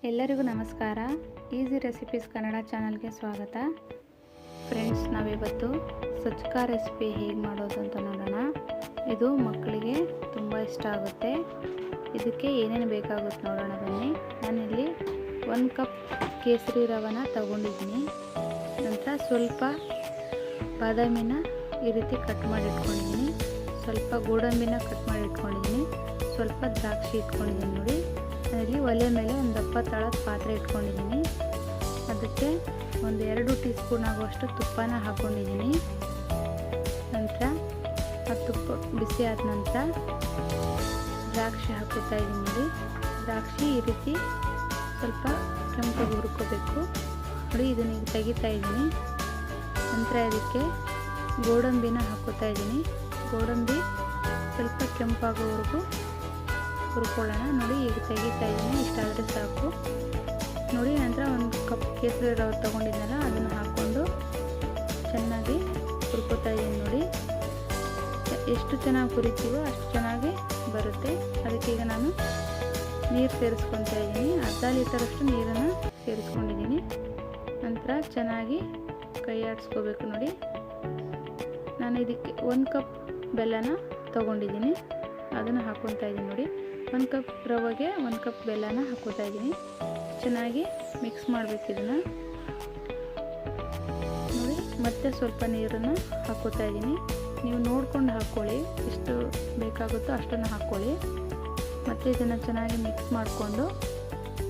ಎಲ್ಲರಿಗೂ ನಮಸ್ಕಾರ. Easy recipes Kannada ಚಾನಲ್ಗೆ ಸ್ವಾಗತ. ಫ್ರೆಂಡ್ಸ್, ನಾವಿವತ್ತು ಸಜ್ಜಕ ರೆಸಿಪಿ ಹೇಗೆ ಮಾಡೋದು ಅಂತ ನೋಡೋಣ. ಇದು ಮಕ್ಕಳಿಗೆ ತುಂಬ ಇಷ್ಟ ಆಗುತ್ತೆ. ಇದಕ್ಕೆ ಏನೇನು ಬೇಕಾಗುತ್ತೆ ನೋಡೋಣ ಬನ್ನಿ. ನಾನಿಲ್ಲಿ 1 ಕಪ್ ಕೇಸರಿ ರವನ ತಗೊಂಡಿದ್ದೀನಿ. ನಂತರ ಸ್ವಲ್ಪ ಬಾದಾಮಿನ ಈ ರೀತಿ ಕಟ್ ಮಾಡಿ ಇಟ್ಕೊಂಡಿದ್ದೀನಿ. ಸ್ವಲ್ಪ ಗೋಡಂಬಿನ ಕಟ್ ಮಾಡಿ ಇಟ್ಕೊಂಡಿದ್ದೀನಿ. ಸ್ವಲ್ಪ ದ್ರಾಕ್ಷಿ ಇಟ್ಕೊಂಡಿದ್ದೀನಿ ನೋಡಿ. ನಾನಿಲ್ಲಿ ಒಲೆ ಮೇಲೆ ಒಂದು ದಪ್ಪ ತಳದ ಪಾತ್ರೆ ಇಟ್ಕೊಂಡಿದ್ದೀನಿ. ಅದಕ್ಕೆ ಒಂದು 2 ಟೀ ಸ್ಪೂನ್ ಆಗುವಷ್ಟು ತುಪ್ಪನ ಹಾಕ್ಕೊಂಡಿದ್ದೀನಿ. ನಂತರ ಆ ತುಪ್ಪ ಬಿಸಿ ಆದ ನಂತರ ದ್ರಾಕ್ಷಿ ಹಾಕುತ್ತಾ ಇದ್ದೀನಿ ನೋಡಿ. ದ್ರಾಕ್ಷಿ ಈ ರೀತಿ ಸ್ವಲ್ಪ ಕೆಂಪಾಗಿ ಹುರ್ಕೋಬೇಕು ನೋಡಿ. ಇದನ್ನ ಈಗ ತೆಗಿತಾ ಇದ್ದೀನಿ. ನಂತರ ಇದಕ್ಕೆ ಗೋಡಂಬಿನ ಹಾಕುತ್ತಾ ಇದ್ದೀನಿ. ಗೋಡಂಬಿ ಸ್ವಲ್ಪ ಕೆಂಪಾಗೋವರೆಗೂ ಹುರ್ಕೊಳ್ಳೋಣ ನೋಡಿ. ಈಗ ತೆಗಿತಾ ಇದ್ದೀನಿ. ಇಷ್ಟಾದರೆ ಸಾಕು ನೋಡಿ. ನಂತರ 1 ಕಪ್ ಕೇಸರಿ ರವೆ ತೊಗೊಂಡಿದ್ದೆನಲ್ಲ ಅದನ್ನು ಹಾಕ್ಕೊಂಡು ಚೆನ್ನಾಗಿ ಹುರ್ಕೋತಾ ಇದ್ದೀನಿ ನೋಡಿ. ಎಷ್ಟು ಚೆನ್ನಾಗಿ ಹುರಿತೀವೋ ಅಷ್ಟು ಚೆನ್ನಾಗಿ ಬರುತ್ತೆ. ಅದಕ್ಕೆ ಈಗ ನಾನು ನೀರು ಸೇರಿಸ್ಕೊತಾ ಇದ್ದೀನಿ. ಅರ್ಧ ಲೀಟರಷ್ಟು ನೀರನ್ನು ಸೇರಿಸ್ಕೊಂಡಿದ್ದೀನಿ. ನಂತರ ಚೆನ್ನಾಗಿ ಕೈ ಆಡಿಸ್ಕೋಬೇಕು ನೋಡಿ. ನಾನು ಇದಕ್ಕೆ 1 ಕಪ್ ಬೆಲ್ಲನ ತೊಗೊಂಡಿದ್ದೀನಿ. ಅದನ್ನು ಹಾಕ್ಕೊತಾ ಇದ್ದೀನಿ ನೋಡಿ. 1 ಕಪ್ ರವೆಗೆ 1 ಕಪ್ ಬೆಲ್ಲನ ಹಾಕ್ಕೋತಾ ಇದ್ದೀನಿ. ಚೆನ್ನಾಗಿ ಮಿಕ್ಸ್ ಮಾಡಬೇಕು ಇದನ್ನು ನೋಡಿ. ಮತ್ತೆ ಸ್ವಲ್ಪ ನೀರನ್ನು ಹಾಕ್ಕೋತಾ ಇದ್ದೀನಿ. ನೀವು ನೋಡ್ಕೊಂಡು ಹಾಕ್ಕೊಳ್ಳಿ, ಎಷ್ಟು ಬೇಕಾಗುತ್ತೋ ಅಷ್ಟನ್ನು ಹಾಕ್ಕೊಳ್ಳಿ. ಮತ್ತು ಇದನ್ನು ಚೆನ್ನಾಗಿ ಮಿಕ್ಸ್ ಮಾಡಿಕೊಂಡು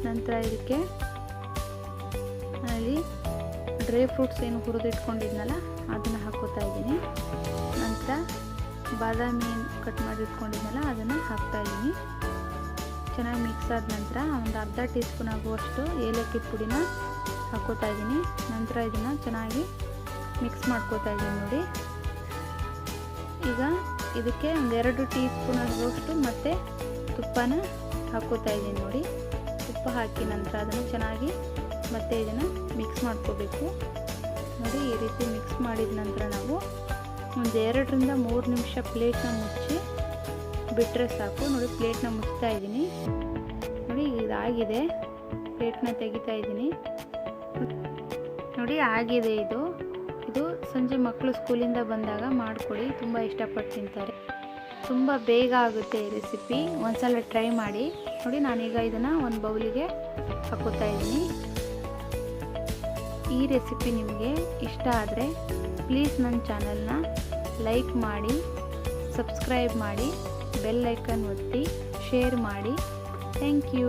ನಂತರ ಇದಕ್ಕೆ ಅಲ್ಲಿ ಡ್ರೈ ಫ್ರೂಟ್ಸ್ ಏನು ಹುರಿದಿಟ್ಕೊಂಡಿದ್ನಲ್ಲ ಅದನ್ನು ಹಾಕ್ಕೋತಾ ಇದ್ದೀನಿ. ನಂತರ ಬಾದಾಮಿ ಕಟ್ ಮಾಡಿ ಇಟ್ಕೊಂಡಿದ್ನಲ್ಲ ಅದನ್ನು ಹಾಕ್ತಾಯಿದ್ದೀನಿ. ಚೆನ್ನಾಗಿ ಮಿಕ್ಸ್ ಆದ ನಂತರ ಒಂದು ಅರ್ಧ ಟೀ ಸ್ಪೂನ್ ಆಗುವಷ್ಟು ಏಲಕ್ಕಿ ಪುಡಿನ ಹಾಕ್ಕೋತಾ ಇದ್ದೀನಿ. ನಂತರ ಇದನ್ನು ಚೆನ್ನಾಗಿ ಮಿಕ್ಸ್ ಮಾಡ್ಕೋತಾ ಇದ್ದೀನಿ ನೋಡಿ. ಈಗ ಇದಕ್ಕೆ ಒಂದು 2 ಟೀ ಸ್ಪೂನ್ ಆಗುವಷ್ಟು ಮತ್ತೆ ತುಪ್ಪನ ಹಾಕ್ಕೋತಾ ಇದ್ದೀನಿ ನೋಡಿ. ತುಪ್ಪ ಹಾಕಿ ನಂತರ ಅದನ್ನು ಚೆನ್ನಾಗಿ ಮತ್ತೆ ಇದನ್ನು ಮಿಕ್ಸ್ ಮಾಡ್ಕೋಬೇಕು ನೋಡಿ. ಈ ರೀತಿ ಮಿಕ್ಸ್ ಮಾಡಿದ ನಂತರ ನಾವು ಒಂದು 2 ರಿಂದ 3 ನಿಮಿಷ ಪ್ಲೇಟ್ನ ಮುಚ್ಚಿ ಬಿಟ್ಟರೆ ಸಾಕು ನೋಡಿ. ಪ್ಲೇಟ್ನ ಮುಚ್ತಾ ಇದ್ದೀನಿ ನೋಡಿ. ಇದಾಗಿದೆ. ಪ್ಲೇಟ್ನ ತೆಗಿತಾ ಇದ್ದೀನಿ ನೋಡಿ. ಆಗಿದೆ ಇದು. ಸಂಜೆ ಮಕ್ಕಳು ಸ್ಕೂಲಿಂದ ಬಂದಾಗ ಮಾಡಿಕೊಡಿ, ತುಂಬ ಇಷ್ಟಪಟ್ಟು ತಿಂತಾರೆ. ತುಂಬ ಬೇಗ ಆಗುತ್ತೆ ಈ ರೆಸಿಪಿ. ಒಂದ್ಸಲ ಟ್ರೈ ಮಾಡಿ ನೋಡಿ. ನಾನೀಗ ಇದನ್ನು ಒಂದು ಬೌಲಿಗೆ ಹಾಕೋತಾ ಇದ್ದೀನಿ. ಈ ರೆಸಿಪಿ ನಿಮಗೆ ಇಷ್ಟ ಆದರೆ ಪ್ಲೀಸ್ ನನ್ನ ಚಾನಲ್ನ ಲೈಕ್ ಮಾಡಿ, ಸಬ್ಸ್ಕ್ರೈಬ್ ಮಾಡಿ, ಬೆಲ್ ಐಕನ್ ಒತ್ತಿ, ಶೇರ್ ಮಾಡಿ. Thank you.